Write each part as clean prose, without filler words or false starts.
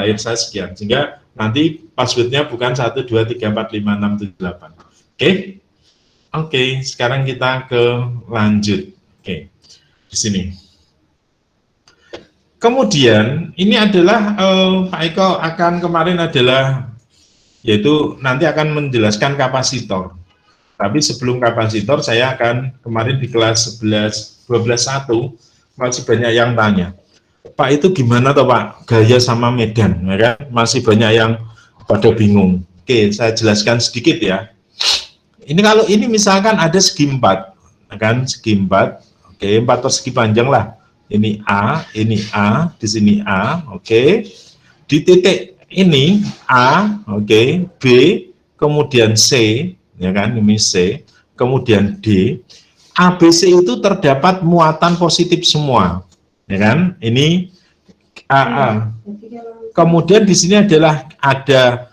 lahir saya sekian, sehingga nanti passwordnya bukan 1, 2, 3, 4, 5, 6, 7, 8. Oke, sekarang kita ke lanjut. Oke, di sini. Kemudian ini adalah Pak Eko akan kemarin adalah yaitu nanti akan menjelaskan kapasitor. Tapi sebelum kapasitor saya akan kemarin di kelas 11, 12.1 masih banyak yang tanya. Pak itu gimana toh Pak gaya sama medan, ya kan? Masih banyak yang pada bingung. Oke, saya jelaskan sedikit ya. Ini kalau ini misalkan ada segi 4, kan? Segi 4, oke, 4 persegi panjang lah. Ini A, di sini A, oke. Di titik ini A, oke, B, kemudian C, ya kan? Ini C, kemudian D. ABC itu terdapat muatan positif semua, ya kan? Ini AA. Kemudian di sini adalah ada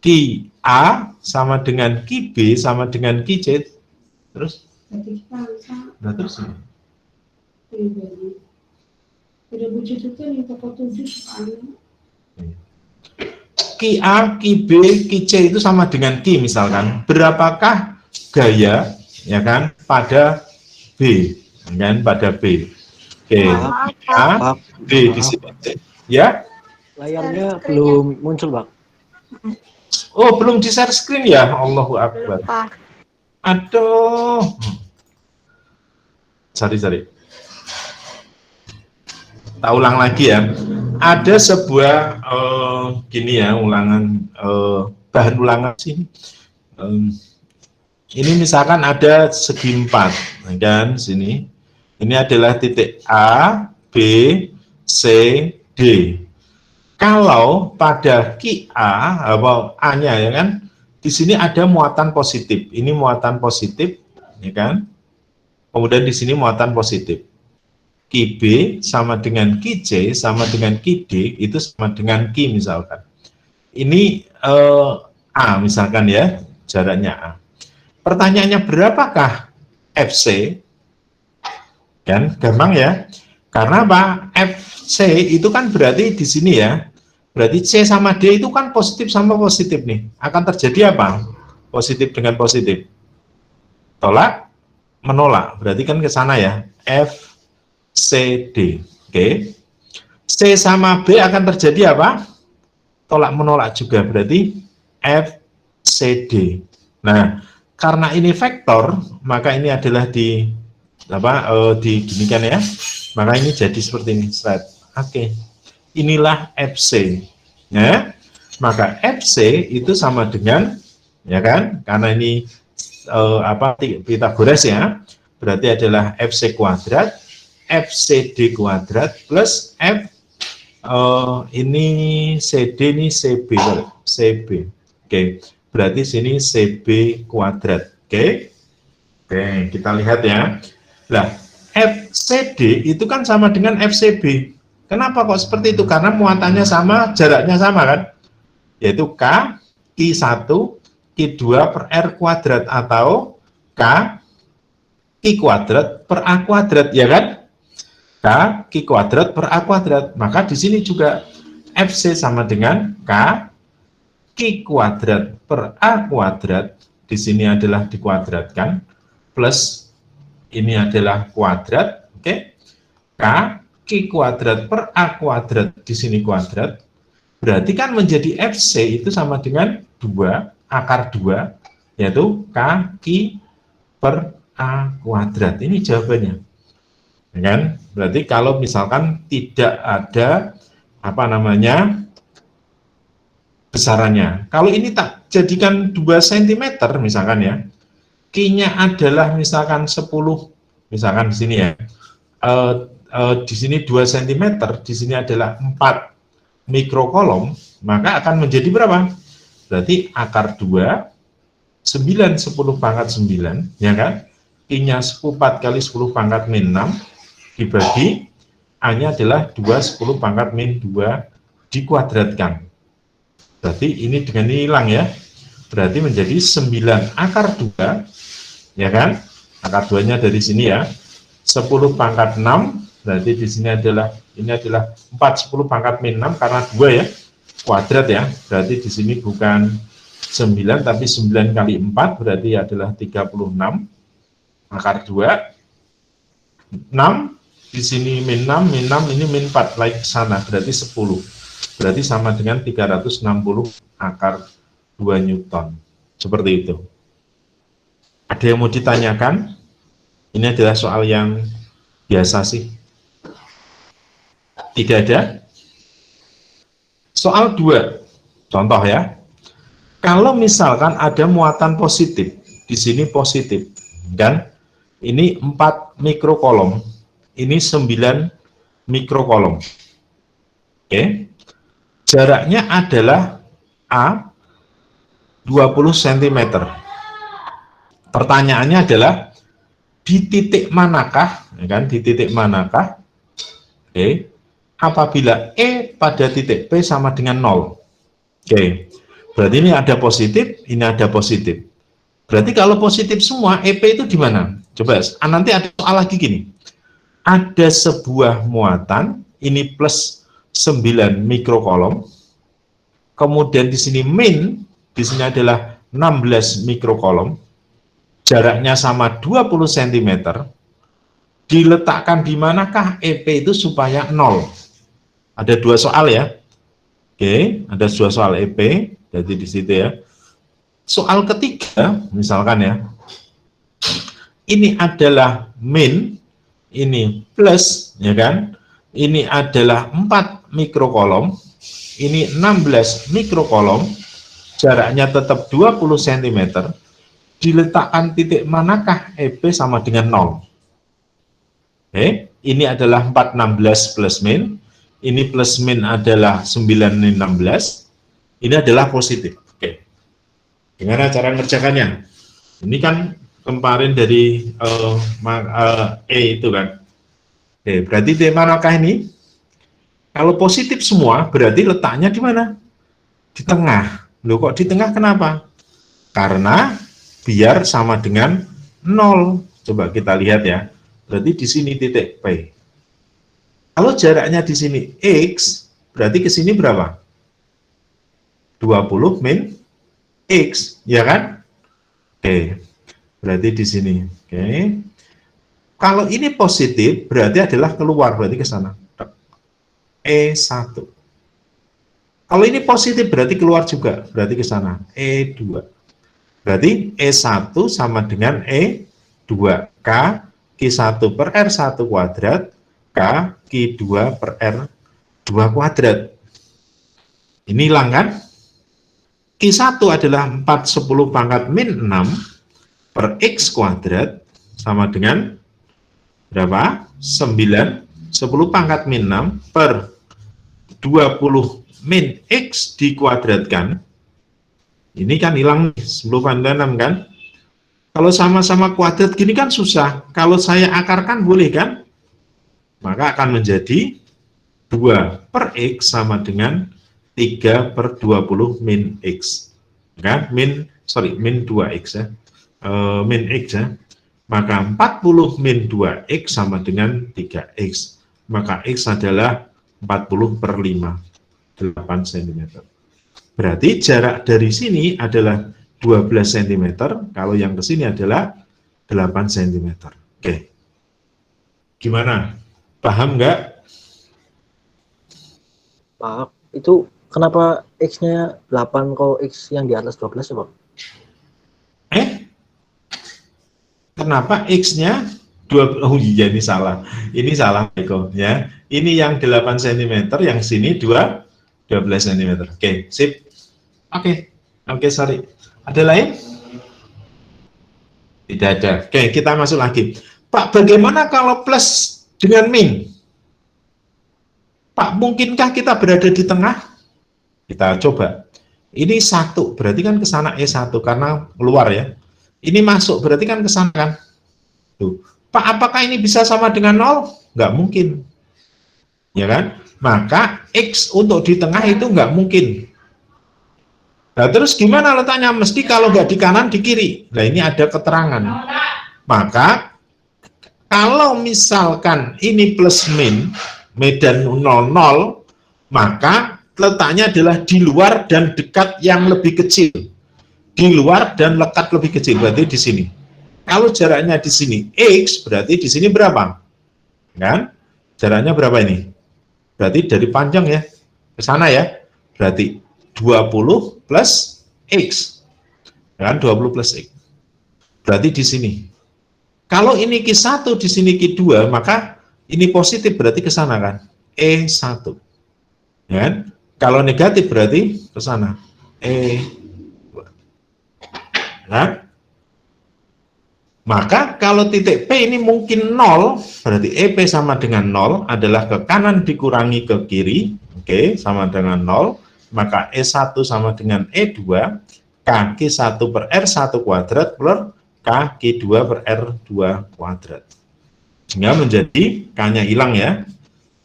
Ki A sama dengan Ki B sama dengan Ki C. Terus? Nah, terus ini. Ki A, Ki B, Ki C itu sama dengan Ki misalkan. Berapakah gaya, ya kan, pada B, kan, pada B. Oke, A, B di sini. Ya? Layarnya belum muncul, Bang. Oh, belum di share screen ya? Allahu Akbar. Aduh. Sorry. Tak ulang lagi ya. Ada sebuah gini ya, bahan ulangan sih. Ini misalkan ada segi 4, kan, sini. Ini adalah titik A, B, C, D. Kalau pada Ki A, A-nya ya kan, di sini ada muatan positif. Ini muatan positif, ya kan? Kemudian di sini muatan positif. Ki B sama dengan Ki C sama dengan Ki D itu sama dengan Ki misalkan. Ini A misalkan ya, jaraknya A. Pertanyaannya berapakah FC? Kan gampang ya. Karena apa? FC itu kan berarti di sini ya. Berarti C sama D itu kan positif sama positif nih. Akan terjadi apa? Positif dengan positif. Tolak, menolak. Berarti kan ke sana ya. F, C, D. Oke. C sama B akan terjadi apa? Tolak menolak juga. Berarti F, C, D. Nah, karena ini vektor, maka ini adalah diginikan ya. Maka ini jadi seperti ini. Oke. Inilah FC, ya. Maka FC itu sama dengan, ya kan? Karena ini Pythagoras ya, berarti adalah FC kuadrat, FCD kuadrat plus F ini CD ini CB. Oke, berarti sini CB kuadrat. Oke, kita lihat ya. Nah, FCD itu kan sama dengan FCB. Kenapa kok seperti itu? Karena muatannya sama, jaraknya sama kan? Yaitu K, Ki1, Ki2 per R kuadrat atau K, Ki kuadrat per A kuadrat, ya kan? K, Ki kuadrat per A kuadrat. Maka di sini juga FC sama dengan K, Ki kuadrat per A kuadrat. Di sini adalah dikuadratkan, plus ini adalah kuadrat, oke? K, Ki kuadrat per A kuadrat, di sini kuadrat, berarti kan menjadi FC itu sama dengan 2, akar 2, yaitu K, Ki per A kuadrat. Ini jawabannya. Ya kan? Berarti kalau misalkan tidak ada, besarannya. Kalau ini tak jadikan 2 cm, misalkan ya, Ki-nya adalah misalkan 10, misalkan di sini ya, di sini 2 cm, di sini adalah 4 mikrokolom, maka akan menjadi berapa? Berarti akar 2, 9, 10 pangkat 9, ya kan? I-nya 4 kali 10 pangkat min 6, dibagi, A-nya adalah 2, 10 pangkat min 2, dikuadratkan. Berarti ini dengan ini hilang ya. Berarti menjadi 9 akar 2, ya kan? Akar 2-nya dari sini ya. 10 pangkat 6, berarti di sini adalah, ini adalah 4, 10 pangkat min 6, karena 2 ya. kuadrat ya, berarti di sini bukan 9 tapi 9 kali 4 berarti adalah 36 akar 2. 6 di sini min 6, min 6 ini min 4 naik ke sana berarti 10. Berarti sama dengan 360 akar 2 Newton. Seperti itu. Ada yang mau ditanyakan? Ini adalah soal yang biasa sih. Tidak ada? Soal 2. Contoh ya. Kalau misalkan ada muatan positif, di sini positif, dan ini 4 mikrokolom, ini 9 mikrokolom. Oke. Jaraknya adalah A 20 cm. Pertanyaannya adalah di titik manakah, ya kan? Di titik manakah? Oke. Apabila E pada titik P sama dengan 0. Oke. Berarti ini ada positif, ini ada positif. Berarti kalau positif semua, EP itu di mana? Coba, nanti ada soal lagi gini. Ada sebuah muatan, ini plus 9 mikrokolom. Kemudian di sini min, di sini adalah 16 mikrokolom. Jaraknya sama 20 cm. Diletakkan di manakah EP itu supaya 0? Ada 2 soal ya. Oke, ada 2 soal EP, jadi di situ ya. Soal ketiga, misalkan ya, ini adalah min, ini plus, ya kan? Ini adalah 4 mikrokolom, ini 16 mikrokolom, jaraknya tetap 20 cm, diletakkan titik manakah EP sama dengan 0? Oke, ini adalah 416 plus min, ini plus min adalah 916, ini adalah positif. Oke, gimana cara mengerjakannya? Ini kan kemarin dari E itu kan. Oke, berarti di manakah ini? Kalau positif semua, berarti letaknya di mana? Di tengah. Loh, kok di tengah kenapa? Karena biar sama dengan 0. Coba kita lihat ya. Berarti di sini titik P. Kalau jaraknya di sini X, berarti ke sini berapa? 20 min X, ya kan? Oke, berarti di sini. Oke. Kalau ini positif, berarti adalah keluar, berarti ke sana. E1. Kalau ini positif, berarti keluar juga, berarti ke sana. E2. Berarti E1 sama dengan E2. K, Q1 per R1 kuadrat, K, Q2 per R2 kuadrat. Ini hilang kan? Q1 adalah 4/10 pangkat min 6 per X kuadrat sama dengan berapa? 9/10 pangkat min 6 per 20 min X dikuadratkan. Ini kan hilang 10 pangkat 6 kan? Kalau sama-sama kuadrat gini kan susah. Kalau saya akarkan boleh kan? Maka akan menjadi 2 per X sama dengan 3 per 20 min X. Kan? Min 2X ya. Min X ya. Maka 40 min 2X sama dengan 3X. Maka X adalah 40 per 5. 8 cm. Berarti jarak dari sini adalah 12 cm, kalau yang ke sini adalah 8 cm. Oke. Gimana? Paham nggak? Pak, itu kenapa X-nya 8 kok X yang di atas 12 ya, Pak? Kenapa X-nya 2? Oh iya, ini salah. Ini salah, Eko. Ya. Ini yang 8 cm, yang sini 12 cm. Oke, sip. Oke, sorry. Ada lain? Tidak ada. Oke, kita masuk lagi. Pak, bagaimana kalau plus dengan min? Pak, mungkinkah kita berada di tengah? Kita coba. Ini 1, berarti kan ke sana E1 karena keluar ya. Ini masuk, berarti kan ke sana kan. Tuh. Pak, apakah ini bisa sama dengan 0? Nggak mungkin. Ya kan? Maka X untuk di tengah itu nggak mungkin. Nah, terus gimana letaknya? Mesti kalau nggak di kanan, di kiri. Nah, ini ada keterangan. Maka, kalau misalkan ini plus min, medan 0, 0, maka letaknya adalah di luar dan dekat yang lebih kecil. Di luar dan lekat lebih kecil, berarti di sini. Kalau jaraknya di sini X, berarti di sini berapa? Kan? Jaraknya berapa ini? Berarti dari panjang ya, ke sana ya. Berarti 20 plus X. Kan? 20 plus X. Berarti di sini. Kalau ini Q1, di sini Q2, maka ini positif berarti ke sana kan? E1. Ya kan? Kalau negatif berarti ke sana. E2. Kan? Maka kalau titik P ini mungkin 0, berarti EP sama dengan 0 adalah ke kanan dikurangi ke kiri, oke, sama dengan 0, maka E1 sama dengan E2, K1 per R1 kuadrat per K2 per R2 kuadrat. Sehingga menjadi K-nya hilang ya,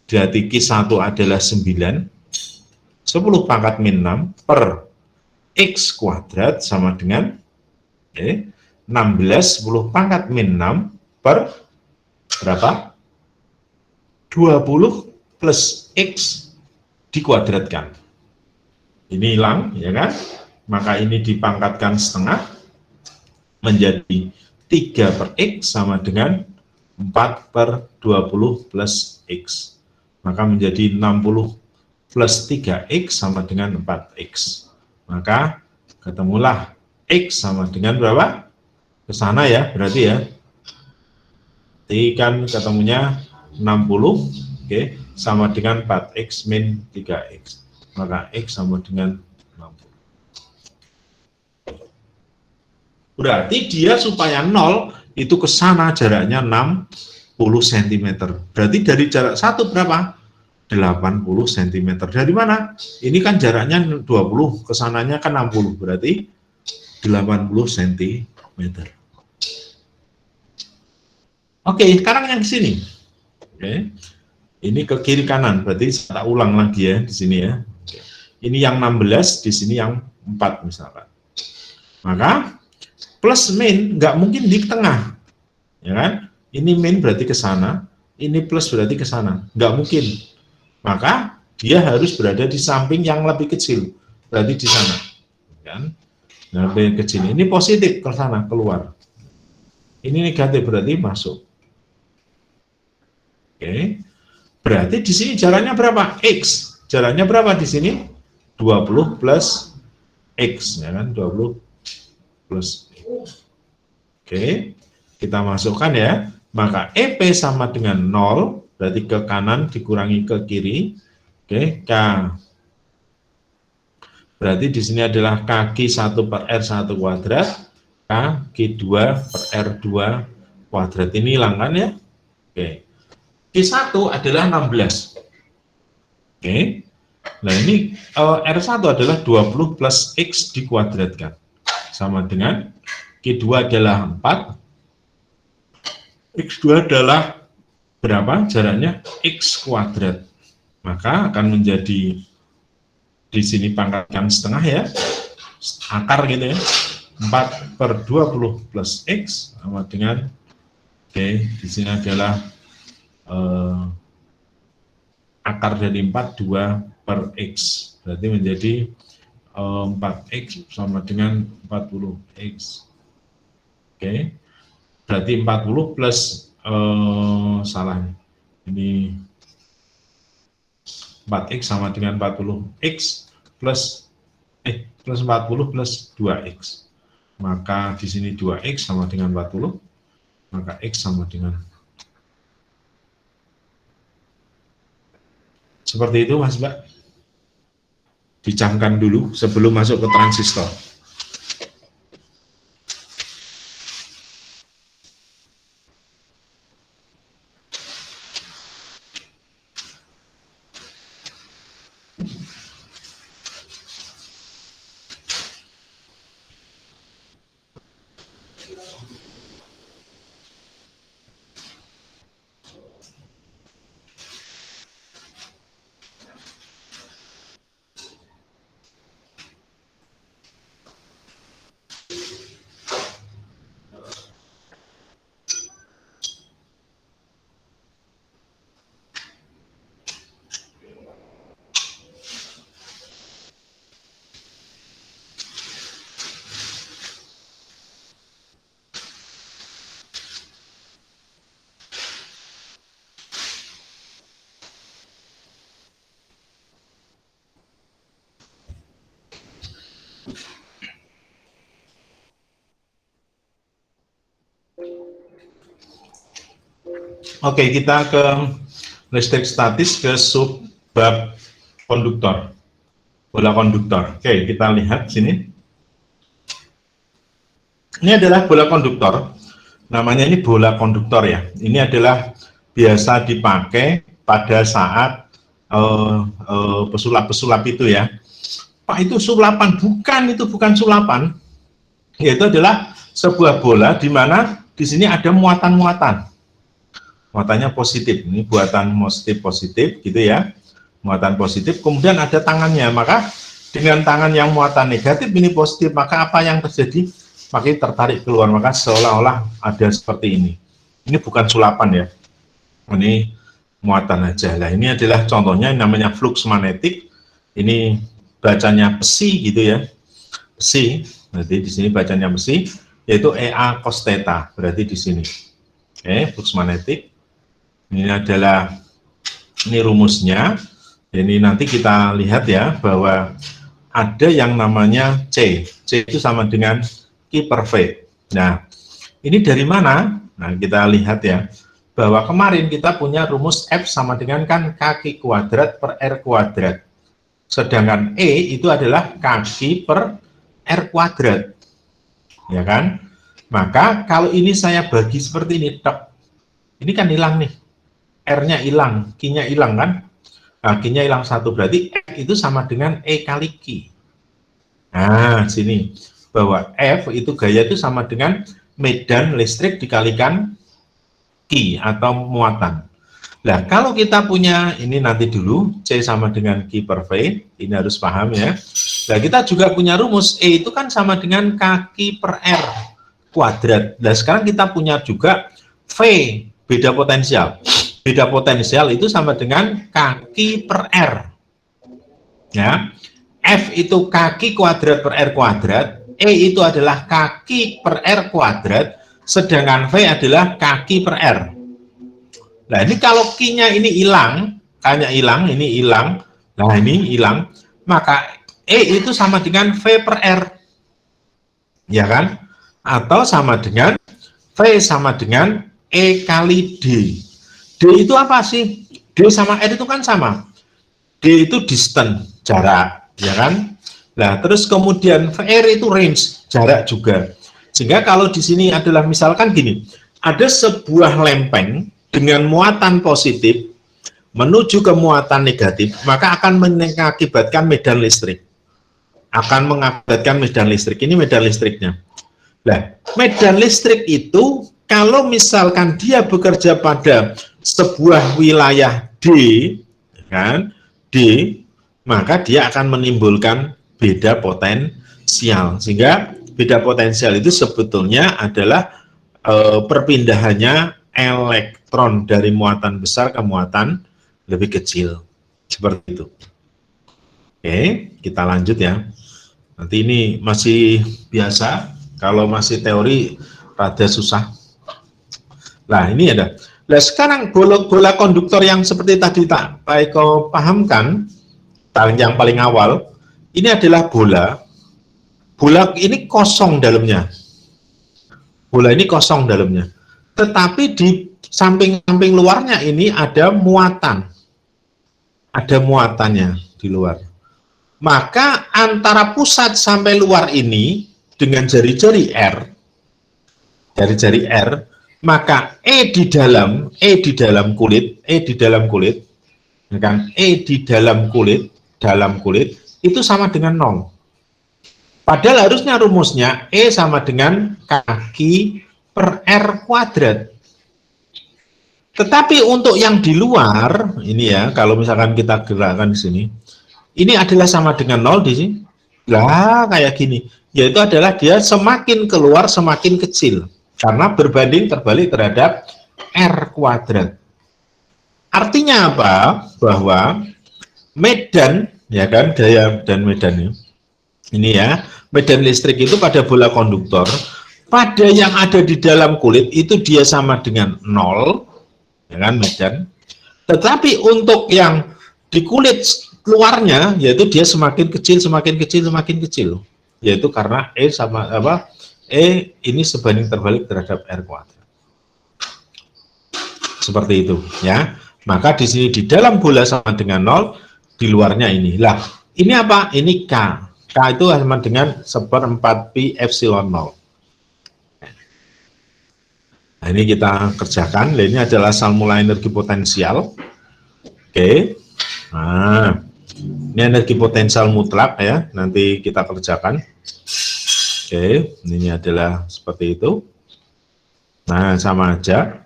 berarti Q1 adalah 9, 10 pangkat min 6 per X kuadrat sama dengan, oke, 16, 10 pangkat min 6 per berapa? 20 plus X dikuadratkan. Ini hilang, ya kan? Maka ini dipangkatkan setengah menjadi 3 per X sama dengan 4 per 20 plus X. Maka menjadi 60 plus 3X sama dengan 4X. Maka ketemulah X sama dengan berapa? Ke sana ya, berarti ya. Kan ketemunya 60, oke, sama dengan 4X min 3X. Maka X sama dengan 60. Berarti dia supaya 0 itu ke sana jaraknya 60 cm. Berarti dari jarak 1 berapa? 80 cm. Dari mana? Ini kan jaraknya 20, kesananya kan 60, berarti 80 cm. Oke, sekarang yang di sini. Oke. Ini ke kiri kanan, berarti saya ulang lagi ya di sini ya. Ini yang 16, di sini yang 4 misalkan. Maka plus min nggak mungkin di tengah, ya kan? Ini min berarti ke sana, ini plus berarti ke sana, nggak mungkin. Maka dia harus berada di samping yang lebih kecil, berarti di sana, kan? Nah, lebih kecil ini positif ke sana keluar. Ini negatif berarti masuk. Oke. Berarti di sini jaraknya berapa? X. Jaraknya berapa di sini? 20 plus X, ya kan? 20 plus X. Oke. Kita masukkan ya. Maka EP sama dengan 0, berarti ke kanan dikurangi ke kiri. Oke, K. Berarti di sini adalah K1 per R1 kuadrat, K2 per R2 kuadrat. Ini hilang kan ya? Oke. Q1 adalah 16. Oke. Nah ini R1 adalah 20 plus X dikuadratkan. Sama dengan Q2 adalah 4. X2 adalah berapa? Jaraknya X kuadrat. Maka akan menjadi di sini pangkatkan setengah ya. Akar gitu ya. 4 per 20 plus X sama dengan, oke, di sini adalah akar dari 4, 2 per X. Berarti menjadi 4X sama dengan 40X. Oke. Berarti 40 plus, salah. Ini 4X sama dengan 40X plus, plus 40 plus 2X. Maka di sini 2X sama dengan 40, maka X sama dengan. Seperti itu Mas Mbak. Dicamkan dulu sebelum masuk ke transistor. Oke, kita ke listrik statis ke subbab konduktor, bola konduktor. Oke, kita lihat sini. Ini adalah bola konduktor. Namanya ini bola konduktor ya. Ini adalah biasa dipakai pada saat pesulap-pesulap itu ya. Pak, itu sulapan? Bukan, itu bukan sulapan. Yaitu adalah sebuah bola di mana di sini ada muatan-muatan. Muatannya positif, ini buatan positif gitu ya, muatan positif, kemudian ada tangannya, maka dengan tangan yang muatan negatif ini positif, maka apa yang terjadi? Maka tertarik keluar, maka seolah-olah ada seperti ini bukan sulapan ya, ini muatan aja lah. Ini adalah contohnya, namanya flux magnetik, ini bacanya besi gitu ya, besi, berarti di sini bacanya besi, yaitu EA cos theta, berarti di sini. Oke, flux magnetik. Ini adalah, ini rumusnya. Ini nanti kita lihat ya, bahwa ada yang namanya C itu sama dengan Q per V. Nah, ini dari mana? Nah, kita lihat ya, bahwa kemarin kita punya rumus F sama dengan kan kaki kuadrat per R kuadrat. Sedangkan E itu adalah kaki per R kuadrat. Ya kan? Maka kalau ini saya bagi seperti ini, ini kan hilang nih. R-nya hilang, Q-nya hilang kan? Nah, Q-nya hilang 1, berarti F itu sama dengan E kali Q. Nah, sini. Bahwa F itu gaya itu sama dengan medan listrik dikalikan Q atau muatan. Nah, kalau kita punya, ini nanti dulu, C sama dengan Q per V, ini harus paham ya. Nah, kita juga punya rumus, E itu kan sama dengan kaki per R kuadrat. Nah, sekarang kita punya juga V, beda potensial. Beda potensial itu sama dengan kaki per R. Ya. F itu kaki kuadrat per R kuadrat, E itu adalah kaki per R kuadrat, sedangkan V adalah kaki per R. Nah, ini kalau Q-nya ini hilang, K-nya hilang, ini hilang, nah ini hilang, maka E itu sama dengan V per R. Ya kan? Atau sama dengan V sama dengan E kali D. D itu apa sih? D sama R itu kan sama. D itu distance, jarak, ya kan? Nah, terus kemudian VR itu range, jarak juga. Sehingga kalau di sini adalah misalkan gini, ada sebuah lempeng dengan muatan positif menuju ke muatan negatif, maka akan mengakibatkan medan listrik. Akan mengakibatkan medan listrik. Ini medan listriknya. Nah, medan listrik itu kalau misalkan dia bekerja pada sebuah wilayah D, kan, D, maka dia akan menimbulkan beda potensial. Sehingga beda potensial itu sebetulnya adalah perpindahannya elektron dari muatan besar ke muatan lebih kecil. Seperti itu. Oke, kita lanjut ya. Nanti ini masih biasa, kalau masih teori rada susah. Nah, ini ada. Nah, sekarang bola konduktor yang seperti tadi Pak Eko pahamkan, yang paling awal, ini adalah bola. Bola ini kosong dalamnya. Bola ini kosong dalamnya. Tetapi di samping-samping luarnya ini ada muatan. Ada muatannya di luar. Maka antara pusat sampai luar ini dengan jari-jari R, maka E di dalam kulit, ya kan? E di dalam kulit itu sama dengan 0. Padahal harusnya rumusnya E sama dengan kaki per R kuadrat. Tetapi untuk yang di luar, ini ya, kalau misalkan kita gerakkan di sini, ini adalah sama dengan 0 di sini. Lah, kayak gini. Yaitu adalah dia semakin keluar semakin kecil. Karena berbanding terbalik terhadap R kuadrat. Artinya apa? Bahwa medan, ya kan, gaya dan medan ini ya, medan listrik itu pada bola konduktor, pada yang ada di dalam kulit itu dia sama dengan 0, ya kan, medan. Tetapi untuk yang di kulit luarnya, yaitu dia semakin kecil, yaitu karena E sama E ini sebanding terbalik terhadap R kuadrat. Seperti itu ya. Maka di sini di dalam bola sama dengan 0, di luarnya ini. Lah, ini apa? Ini K. K itu sama dengan 1/4 pi epsilon 0. Nah, ini kita kerjakan. Nah, ini adalah asal mula energi potensial. Oke. Nah, ini energi potensial mutlak ya. Nanti kita kerjakan. Oke, ini adalah seperti itu. Nah, sama aja.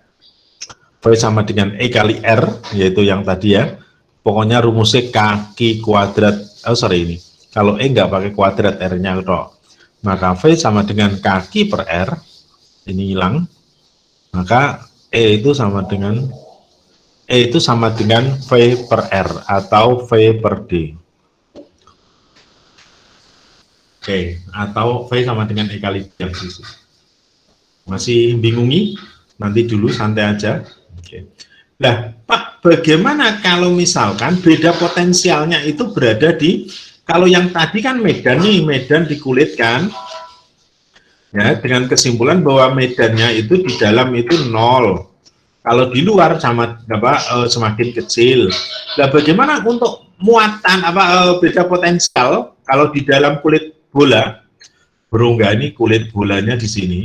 V sama dengan E kali R, yaitu yang tadi ya. Pokoknya rumusnya kaki kuadrat, ini. Kalau E nggak pakai kuadrat, R-nya kok. Maka V sama dengan kaki per R, ini hilang. Maka E itu sama dengan V per R, atau V per D. Oke, atau V sama dengan E kali D. Masih bingungi? Nanti dulu, santai aja. Oke. Nah, Pak, bagaimana kalau misalkan beda potensialnya itu berada di, kalau yang tadi kan medan nih, medan di kulit kan, ya, dengan kesimpulan bahwa medannya itu di dalam itu 0. Kalau di luar sama semakin kecil. Nah, bagaimana untuk muatan beda potensial kalau di dalam kulit bola? Berungga ini kulit bolanya di sini.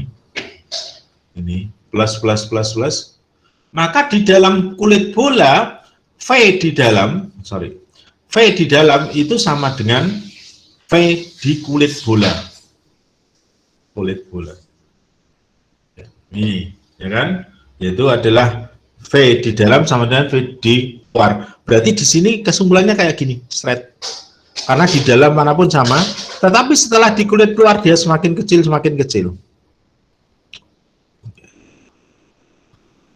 Ini plus plus plus plus. Maka di dalam kulit bola, V di dalam itu sama dengan V di kulit bola. Kulit bola. Ini, ya kan? Yaitu adalah V di dalam sama dengan V di luar. Berarti di sini kesimpulannya kayak gini, straight. Karena di dalam manapun sama, tetapi setelah di kulit luar dia semakin kecil, semakin kecil.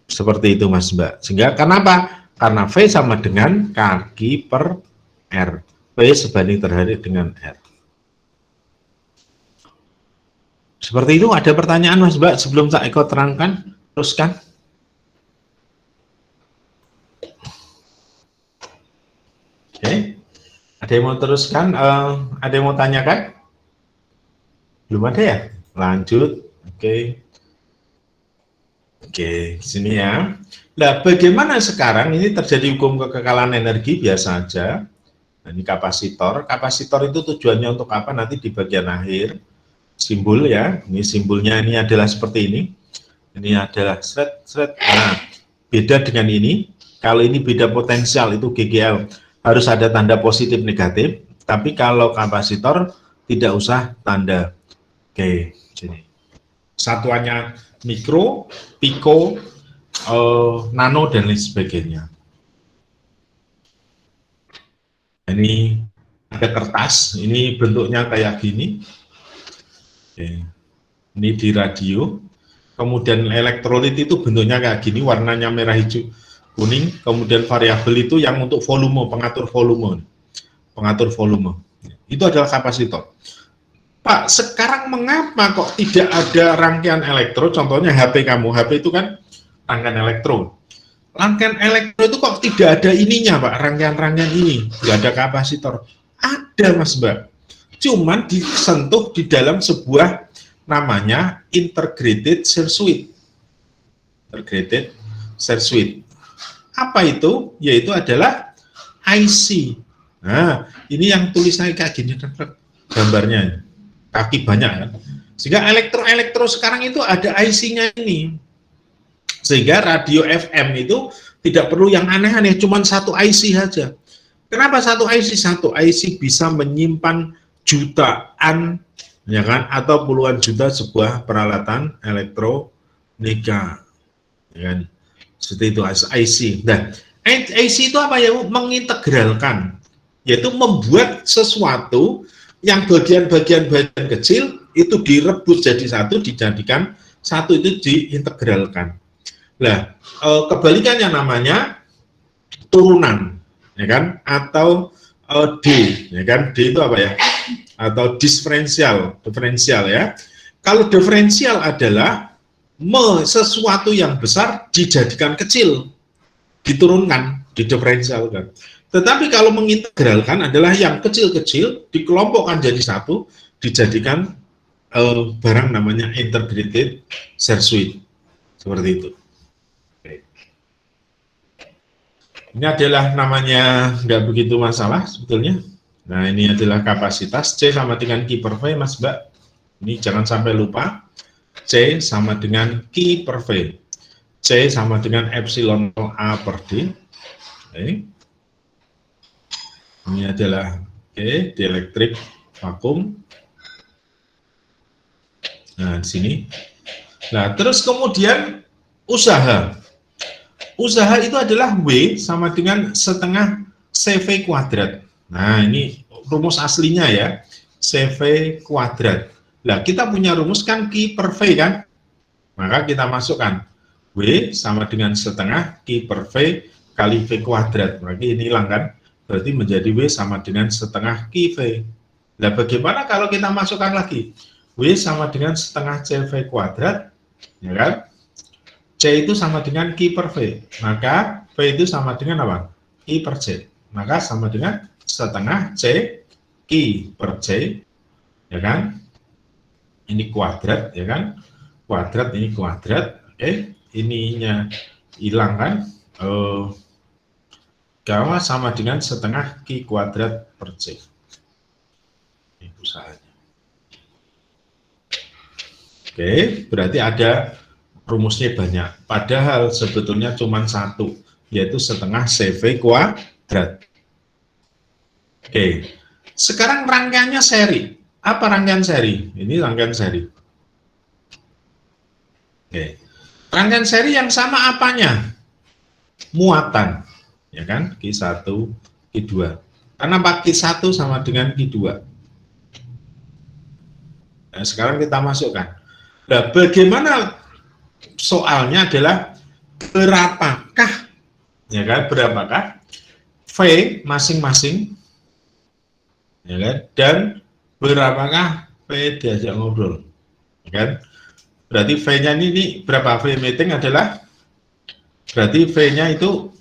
Seperti itu Mas Mbak. Sehingga kenapa? Karena V sama dengan kaki per R. V sebanding terhadap dengan R. Seperti itu. Ada pertanyaan Mas Mbak sebelum Kak Eko terangkan? Teruskan. Oke. Ada yang mau teruskan? Ada yang mau tanyakan? Belum ada ya? Lanjut. Oke. Oke, sini ya. Nah, bagaimana sekarang ini terjadi hukum kekekalan energi? Biasa aja. Nah, ini kapasitor. Kapasitor itu tujuannya untuk apa? Nanti di bagian akhir. Simbol ya. Ini simbolnya ini adalah seperti ini. Ini adalah seret. Nah, beda dengan ini. Kalau ini beda potensial itu GGL. Harus ada tanda positif negatif. Tapi kalau kapasitor tidak usah tanda. Oke, sini. Satuannya mikro, piko, nano, dan lain sebagainya. Ini ada kertas, ini bentuknya kayak gini. Oke. Ini di radio. Kemudian elektrolit itu bentuknya kayak gini, warnanya merah, hijau, kuning. Kemudian variabel itu yang untuk volume, pengatur volume. Pengatur volume. Itu adalah kapasitor. Pak, sekarang mengapa kok tidak ada rangkaian elektro? Contohnya HP kamu, HP itu kan rangkaian elektro. Rangkaian elektro itu kok tidak ada ininya, Pak, rangkaian-rangkaian ini, nggak ada kapasitor. Ada, Mas Mbak. Cuman disentuh di dalam sebuah namanya integrated circuit. Integrated circuit. Apa itu? Yaitu adalah IC. Nah, ini yang tulisannya kayak gini, gambarnya. Kaki banyak kan, sehingga elektro sekarang itu ada IC-nya ini, sehingga radio FM itu tidak perlu yang aneh-aneh, cuma satu IC saja. Kenapa satu IC? Satu IC bisa menyimpan jutaan, ya kan, atau puluhan juta sebuah peralatan elektronika, ya kan, seperti itu IC. Nah, IC itu apa ya? Mengintegralkan, yaitu membuat sesuatu yang bagian-bagian kecil itu direbus jadi satu, dijadikan satu, itu diintegralkan. Nah, kebalikannya namanya turunan, ya kan, atau D, ya kan, D itu apa ya? Atau diferensial ya. Kalau diferensial adalah sesuatu yang besar dijadikan kecil, diturunkan, didiferensialkan. Tetapi kalau mengintegralkan adalah yang kecil-kecil dikelompokkan jadi satu, dijadikan barang namanya integrated circuit. Seperti itu. Oke. Ini adalah namanya nggak begitu masalah sebetulnya. Nah, ini adalah kapasitas C sama dengan Q per V, Mas Mbak. Ini jangan sampai lupa. C sama dengan Q per V. C sama dengan epsilon A per D. Oke. Ini adalah dielektrik vakum. Nah, di sini. Nah, terus kemudian usaha. Usaha itu adalah W sama dengan setengah CV kuadrat. Nah, ini rumus aslinya ya, CV kuadrat. Nah, kita punya rumus kan Q per V kan? Maka kita masukkan W sama dengan setengah Q per V kali V kuadrat. Berarti ini hilang kan? Berarti menjadi W sama dengan setengah QV. Nah, bagaimana kalau kita masukkan lagi? W sama dengan setengah CV kuadrat, ya kan? C itu sama dengan Q per V, maka V itu sama dengan apa? I per C, maka sama dengan setengah C Q per C, ya kan? Ini kuadrat, ya kan? Kuadrat, ini kuadrat, oke? Ininya hilang kan? Gamma sama dengan setengah Q kuadrat per C. Ini usahanya. Oke, berarti ada rumusnya banyak, padahal sebetulnya cuma satu, yaitu setengah CV kuadrat. Oke, sekarang rangkaiannya seri. Apa rangkaian seri? Ini rangkaian seri. Oke, rangkaian seri yang sama apanya? Muatan, ya kan? Q1, Q2. Karena Q1 sama dengan Q2. Nah, sekarang kita masukkan. Nah, bagaimana? Soalnya adalah berapakah, ya kan, berapakah V masing-masing, ya kan, dan berapakah V diajak ngobrol, ya kan. Berarti V-nya ini berapa? V meeting adalah, berarti V-nya itu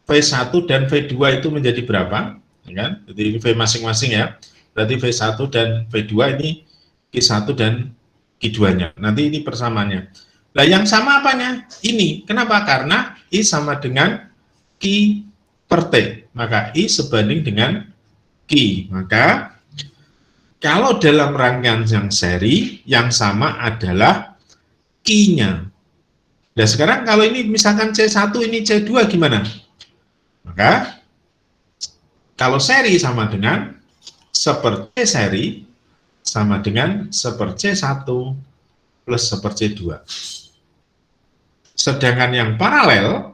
V1 dan V2 itu menjadi berapa, ya kan. Jadi ini V masing-masing ya, berarti V1 dan V2 ini Q1 dan Q2-nya. Nanti ini persamaannya. Nah, yang sama apanya? Ini. Kenapa? Karena I sama dengan Q per T. Maka I sebanding dengan Q. Maka kalau dalam rangkaian yang seri, yang sama adalah Q-nya. Nah, sekarang kalau ini misalkan C1, ini C2 gimana? Maka kalau seri sama dengan seper C seri sama dengan seper C1 plus seper C2. Sedangkan yang paralel,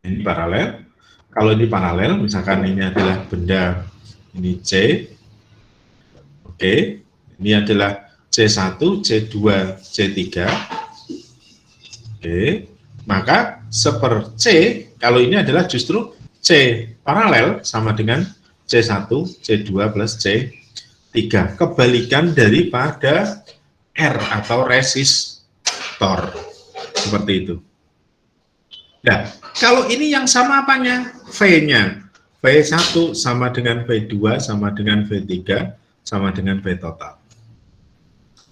ini paralel, kalau ini paralel, misalkan ini adalah benda, ini C, oke, ini adalah C1, C2, C3, oke, maka seper C, kalau ini adalah justru C paralel sama dengan C1, C2 plus C3, kebalikan daripada R atau resistor. Seperti itu. Nah, kalau ini yang sama apanya? V-nya. V1 sama dengan V2, sama dengan V3, sama dengan V total.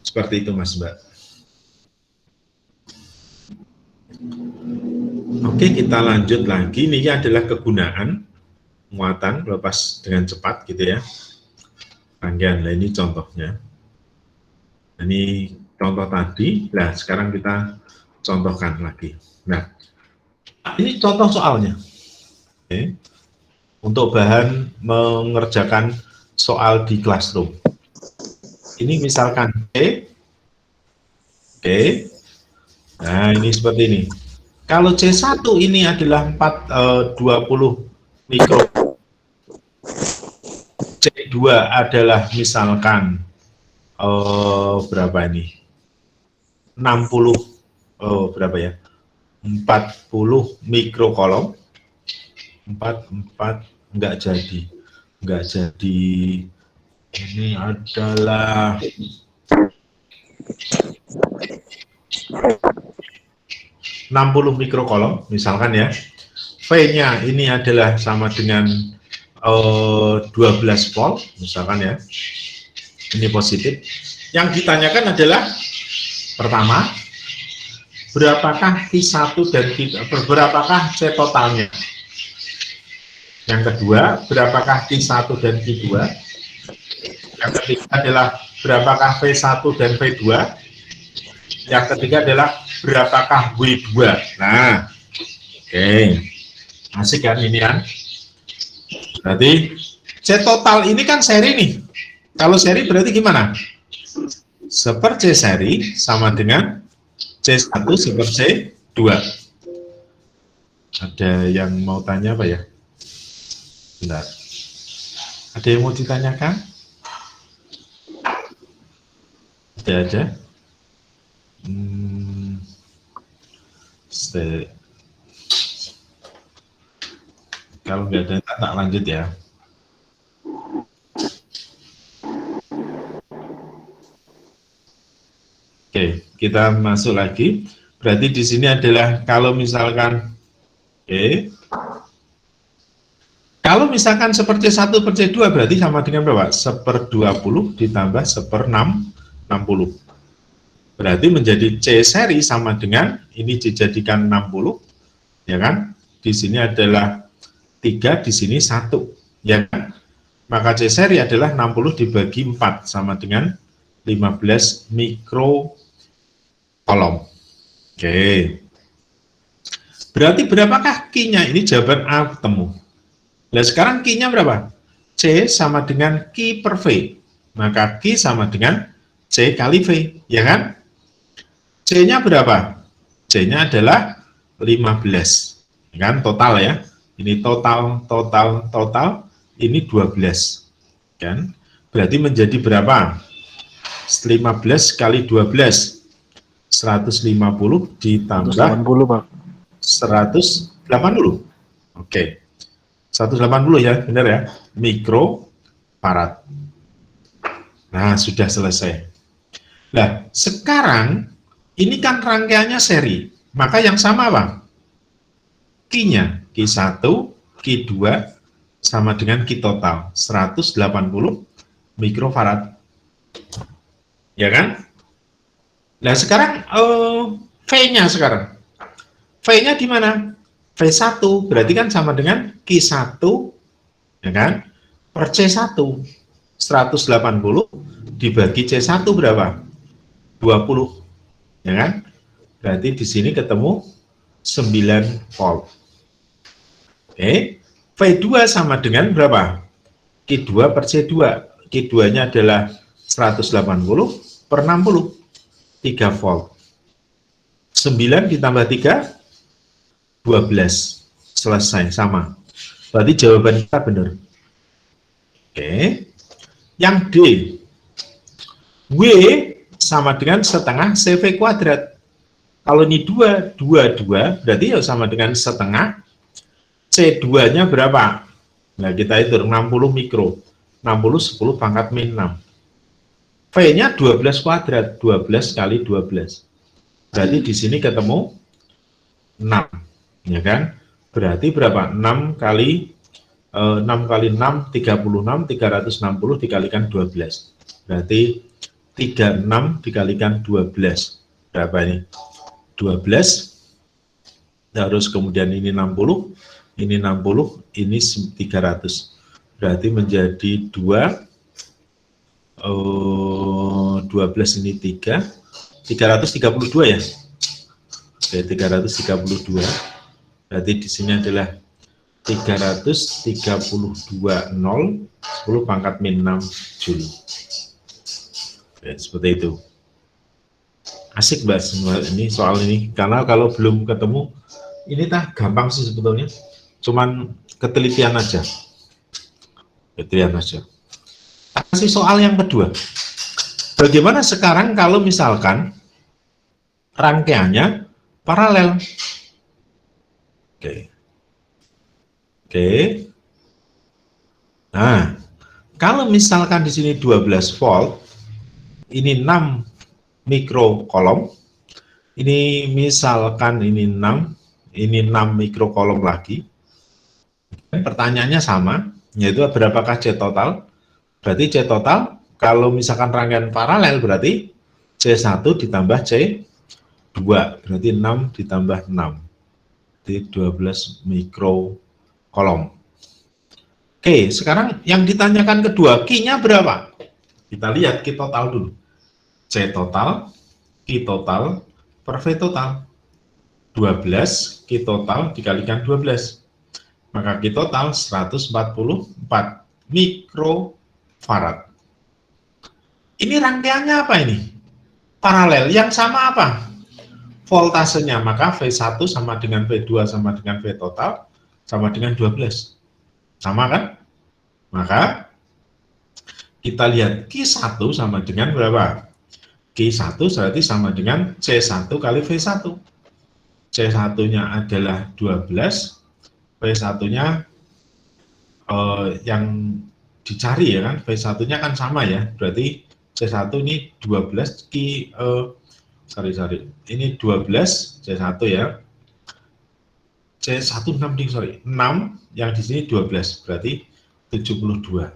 Seperti itu, Mas Mbak. Oke, kita lanjut lagi. Ini adalah kegunaan muatan lepas dengan cepat, gitu ya. Rangkaian, nah ini contohnya. Ini contoh tadi. Nah, sekarang kita contohkan lagi. Nah, ini contoh soalnya. Oke. Untuk bahan mengerjakan soal di classroom. Ini misalkan C. Oke. Nah, ini seperti ini. Kalau C1 ini adalah 20 mikro. C2 adalah misalkan berapa ini? 60 berapa ya? 40 mikrokolom. 4 enggak jadi. Ini adalah 60 mikrokolom misalkan ya. V-nya ini adalah sama dengan 12 volt misalkan ya. Ini positif. Yang ditanyakan adalah pertama, berapakah Q1 dan berapakah C totalnya? Yang kedua, berapakah Q1 dan Q2? Yang ketiga adalah berapakah V1 dan V2? Yang ketiga adalah berapakah W2? Nah, oke. Asik kan ini kan? Berarti C total ini kan seri nih. Kalau seri berarti gimana? Seper C seri sama dengan C1 seper C2. Ada yang mau tanya apa ya? Bentar. Ada yang mau ditanyakan? Ada. Kalau nggak ada, tak lanjut ya. Oke, kita masuk lagi. Berarti di sini adalah kalau misalkan, kalau misalkan seperti 1 per C2 berarti sama dengan berapa? 1/20 ditambah 1/60. Berarti menjadi C seri sama dengan, ini dijadikan 60, ya kan? Di sini adalah 3, di sini 1, ya kan? Maka C seri adalah 60 dibagi 4 sama dengan 15 mikrokolom. Oke. Berarti berapakah Q-nya? Ini jawaban A ketemu. Nah sekarang Q-nya berapa? C sama dengan Q per V. Maka Q sama dengan C kali V, ya kan? C-nya berapa? C-nya adalah 15. Kan total ya. Ini total, ini 12. Kan? Berarti menjadi berapa? 15 kali 12. 150 ditambah 180, Pak. 180. Oke. 180 ya, benar ya. Mikrofarad. Nah, sudah selesai. Nah, sekarang ini kan rangkaiannya seri. Maka yang sama apa? Q-nya. Q1, Q2 sama dengan Q total. 180 mikrofarad. Ya kan? Nah, sekarang V-nya sekarang. V-nya di mana? V1 berarti kan sama dengan Q1, ya kan? Per C1. 180 dibagi C1 berapa? 20. Ya kan? Berarti di sini ketemu 9 volt. Oke. V2 sama dengan berapa? Q2 per C2. Q2-nya adalah 180 per 60. 3 volt. 9 ditambah 3, 12. Selesai, sama. Berarti jawaban kita benar. Oke. Yang D. W sama dengan setengah CV kuadrat. Kalau ini 2, 2, berarti ya sama dengan setengah. C2-nya berapa? Nah, kita hitung 60 mikro. 60, 10 pangkat min 6. V-nya 12 kuadrat, 12 kali 12. Berarti di sini ketemu 6, ya kan? Berarti berapa? 6 kali 6, 36, 360 dikalikan 12. Berarti 36 dikalikan 12. Berapa ini? 12. Terus kemudian ini 60, ini 60, ini 300. Berarti menjadi 2. 12 ini 3, 332 ya. Oke, 332. Berarti di sini adalah 332 0 10 pangkat min 6 Joule. Oke, seperti itu. Asik bahas ini soal ini karena kalau belum ketemu ini gampang sih sebetulnya. Cuman ketelitian aja. Kasih soal yang kedua. Bagaimana sekarang kalau misalkan rangkaiannya paralel? Oke. Nah, kalau misalkan di sini 12 volt, ini 6 mikrokolom, ini misalkan ini 6, ini 6 mikrokolom lagi. Pertanyaannya sama, yaitu berapakah C total? Berarti C total, kalau misalkan rangkaian paralel berarti C1 ditambah C2, berarti 6 ditambah 6. Jadi 12 mikrokolom. Oke, sekarang yang ditanyakan kedua, Q-nya berapa? Kita lihat Q total dulu. C total, Q total, per V total. 12, Q total dikalikan 12. Maka Q total 144 mikrofarad. Ini rangkaiannya apa ini? Paralel. Yang sama apa? Voltasenya. Maka V1 sama dengan V2 sama dengan V total sama dengan 12. Sama kan? Maka kita lihat Q1 sama dengan berapa? Q1 berarti sama dengan C1 kali V1. C1-nya adalah 12, V1-nya yang dicari ya kan, V1-nya kan sama ya, berarti C1 ini 12, ini 12, C1 ya, C1 6, yang di sini 12, berarti 72,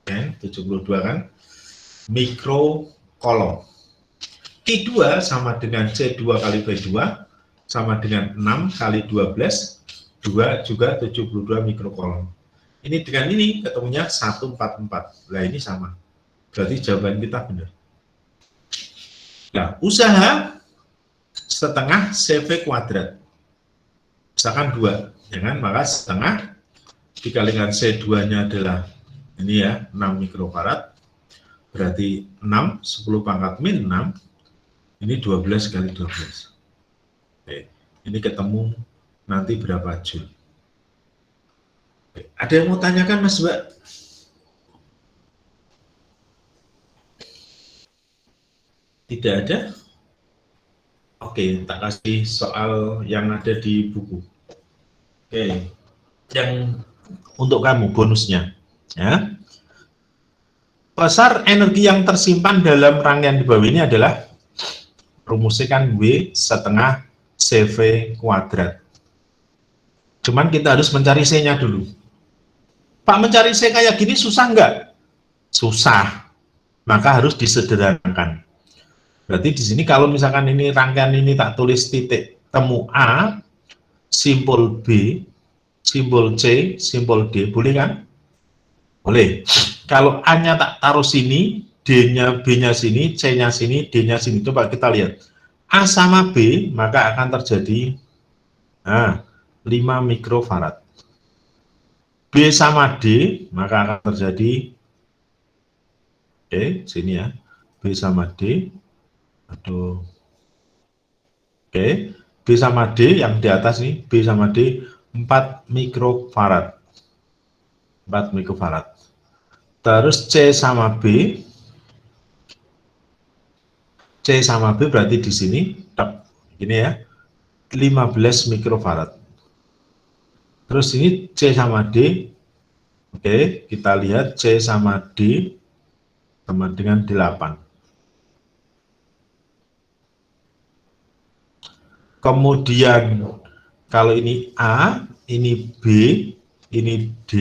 kan? 72 kan, mikrokolom. Q2 sama dengan C2 kali V2, sama dengan 6 kali 12, 2 juga 72 mikrokolom. Ini dengan ini ketemunya 144. Nah ini sama. Berarti jawaban kita benar. Nah, usaha setengah CV kuadrat. Misalkan 2, ya kan? Maka setengah dikalikan C2-nya adalah ini ya, 6 mikrofarad. Berarti 6, 10 pangkat min 6. Ini 12 kali 12. Oke, ini ketemu nanti berapa joule. Ada yang mau tanyakan Mas Mbak? Tidak ada? Oke, tak kasih soal yang ada di buku. Oke, yang untuk kamu bonusnya. Ya. Besar energi yang tersimpan dalam rangkaian di bawah ini adalah rumusnya kan W setengah CV kuadrat. Cuman kita harus mencari C-nya dulu. Pak, mencari C kayak gini susah nggak? Susah, maka harus disederhanakan. Berarti di sini kalau misalkan ini rangkaian ini tak tulis titik temu A, simpul B, simbol C, simbol D, boleh kan? Boleh. Kalau A-nya tak taruh sini, D-nya, B-nya sini, C-nya sini, D-nya sini. Coba kita lihat. A sama B, maka akan terjadi 5 mikrofarad. B sama D, maka akan terjadi, sini ya, B sama D, B sama D yang di atas nih, B sama D 4 mikrofarad. 4 mikrofarad. Terus C sama B, berarti di sini, ini ya, 15 mikrofarad. Terus ini C sama D, kita lihat C sama D sama dengan 8. Kemudian kalau ini A, ini B, ini D,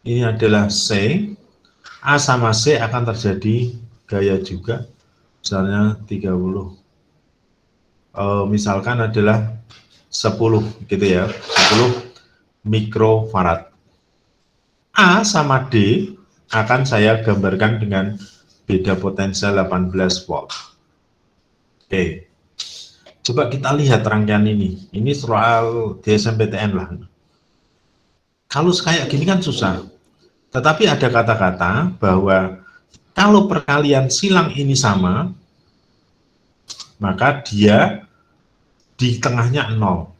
ini adalah C, A sama C akan terjadi gaya juga, misalnya 30. Misalkan adalah 10 gitu ya, 10 mikrofarad. A sama D akan saya gambarkan dengan beda potensial 18 volt. Oke. Coba kita lihat rangkaian ini. Ini soal DSMPTN lah. Kalau kayak gini kan susah. Tetapi ada kata-kata bahwa kalau perkalian silang ini sama, maka dia di tengahnya 0.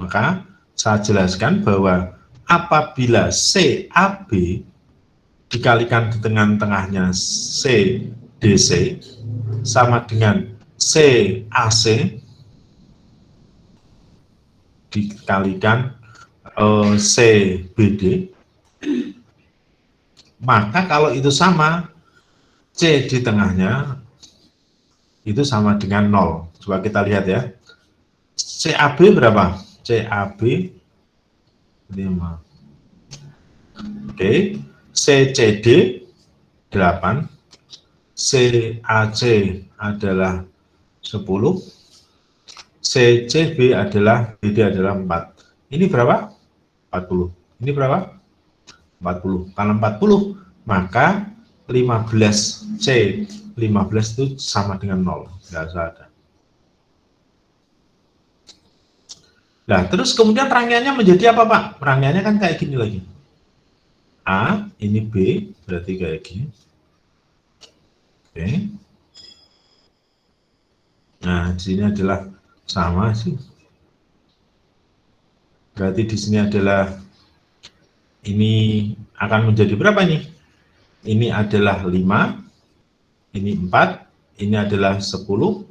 Maka saya jelaskan bahwa apabila CAB dikalikan di tengahnya CDC sama dengan CAC dikalikan CBD, maka kalau itu sama, C di tengahnya itu sama dengan 0. Coba kita lihat ya. CAB berapa? CAB 5. CCD 8. CAC adalah 10. CCB adalah BD adalah 4. Ini berapa? 40. Ini berapa? 40. Kalau 40, maka 15C. 15 itu sama dengan 0. Nggak usah ada. Nah, terus kemudian rangkaiannya menjadi apa, Pak? Rangkaiannya kan kayak gini lagi. A, ini B, berarti kayak gini. Oke. Nah, di sini adalah sama sih. Berarti di sini adalah ini akan menjadi berapa nih? Ini adalah 5, ini 4, ini adalah 10,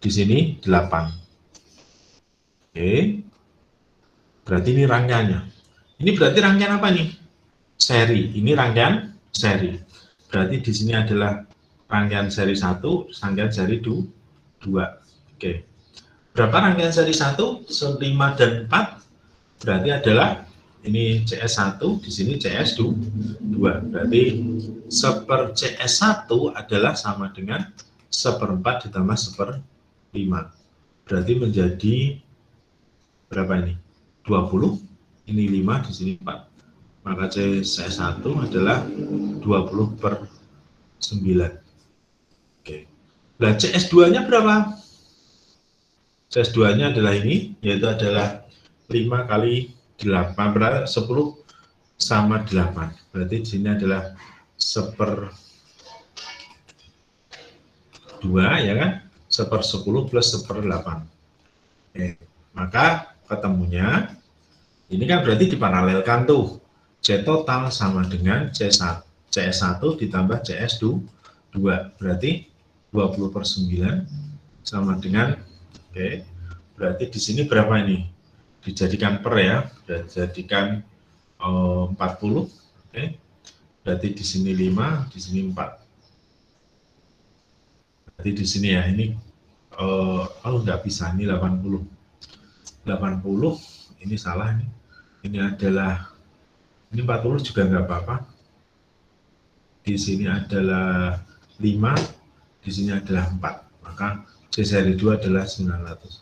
di sini 8. Oke. Berarti ini rangkaiannya. Ini berarti rangkaian apa nih? Seri. Ini rangkaian seri. Berarti di sini adalah rangkaian seri 1, rangkaian seri 2. Oke. Berapa rangkaian seri 1? 5 dan 4 berarti adalah ini CS1, di sini CS2. Berarti seper CS1 adalah sama dengan seperempat ditambah seperlima. Berarti menjadi berapa ini? 20. Ini 5, di sini 4. Maka CS1 adalah 20/9. Oke. Nah, CS2-nya berapa? CS2-nya adalah ini, yaitu adalah 5 kali 8, berarti 10 sama 8. Berarti di sini adalah 1/2, ya kan? 1/10 plus 1/8. Oke. Maka ketemunya, ini kan berarti diparalelkan tuh. C total sama dengan CS1 ditambah CS2. Berarti 20/9 sama dengan, oke, berarti di sini berapa ini? Dijadikan per ya, dijadikan 40, oke. Berarti di sini 5, di sini 4. Berarti di sini ya, ini nggak bisa, ini 80. 80, ini salah nih. Ini adalah, ini 40 juga nggak apa-apa. Di sini /5, di sini adalah 4. Maka C seri 2 adalah 900.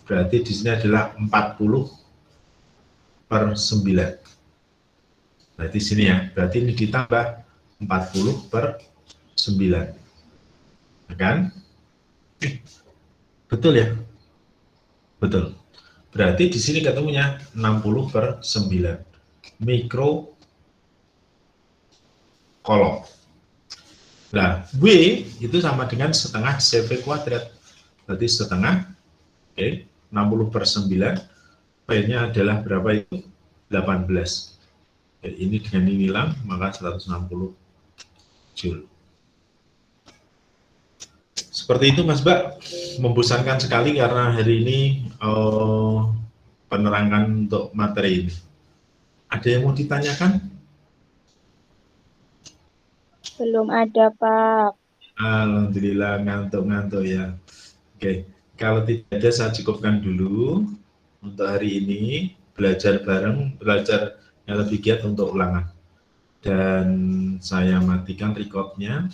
Berarti di sini adalah 40/9. Berarti sini ya, berarti ini ditambah 40/9. Ya kan? Betul ya? Betul. Berarti di sini ketemunya 60/9 mikro kolom. Nah, W itu sama dengan setengah CV kuadrat. Berarti setengah, oke, 60/9. P-nya adalah berapa itu? 18. Oke, ini dengan ini hilang, maka 160 Joule. Seperti itu Mas Mbak, membosankan sekali karena hari ini penerangan untuk materi ini. Ada yang mau ditanyakan? Belum ada, Pak. Alhamdulillah, ngantuk-ngantuk ya. Oke, kalau tidak ada saya cukupkan dulu untuk hari ini. Belajar bareng, belajar yang lebih giat untuk ulangan. Dan saya matikan recordnya.